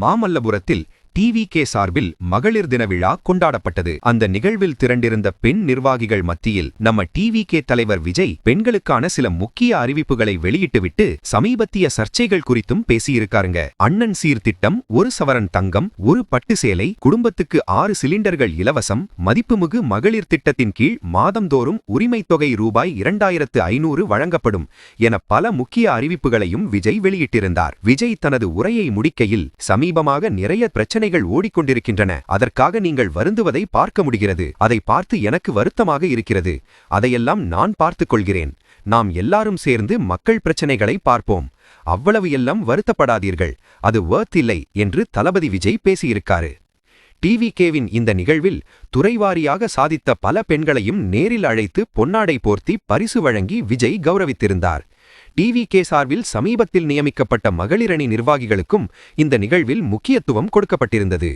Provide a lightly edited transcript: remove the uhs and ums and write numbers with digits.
மாமல்லபுரத்தில் டிவிகே சார்பில் மகளிர் தின விழா கொண்டாடப்பட்டது. அந்த நிகழ்வில் திரண்டிருந்த பெண் நிர்வாகிகள் மத்தியில் நம்ம டிவிகே தலைவர் விஜய் பெண்களுக்கான சில முக்கிய அறிவிப்புகளை வெளியிட்டுவிட்டு சமீபத்திய சர்ச்சைகள் குறித்தும் பேசியிருக்காருங்க. அண்ணன் சீர்திட்டம், 1 சவரன் தங்கம், 1 பட்டு சேலை, குடும்பத்துக்கு 6 சிலிண்டர்கள் இலவசம், மதிப்புமிகு மகளிர் திட்டத்தின் கீழ் மாதந்தோறும் உரிமைத் தொகை ரூபாய் 2500 வழங்கப்படும் என பல முக்கிய அறிவிப்புகளையும் விஜய் வெளியிட்டிருந்தார். விஜய் தனது உரையை முடிக்கையில், சமீபமாக நிறைய பிரச்சனைகள் ஓடிக்கொண்டிருக்கின்றன. அதற்காக நீங்கள் வருந்துவதை பார்க்க முடிகிறது. அதை பார்த்து எனக்கு வருத்தமாக இருக்கிறது. அதையெல்லாம் நான் பார்த்துக் கொள்கிறேன். நாம் எல்லாரும் சேர்ந்து மக்கள் பிரச்சனைகளை பார்ப்போம். அவ்வளவு எல்லாம் வருத்தப்படாதீர்கள். அது வர்த் இல்லை என்று தளபதி விஜய் பேசியிருக்காரு. டிவிகேவின் இந்த நிகழ்வில் துறைவாரியாக சாதித்த பல பெண்களையும் நேரில் அழைத்து பொன்னாடை போர்த்தி பரிசு வழங்கி விஜய் கௌரவித்திருந்தார். டிவிகே சார்பில் சமீபத்தில் நியமிக்கப்பட்ட மகளிரணி நிர்வாகிகளுக்கும் இந்த நிகழ்வில் முக்கியத்துவம் கொடுக்கப்பட்டிருந்தது.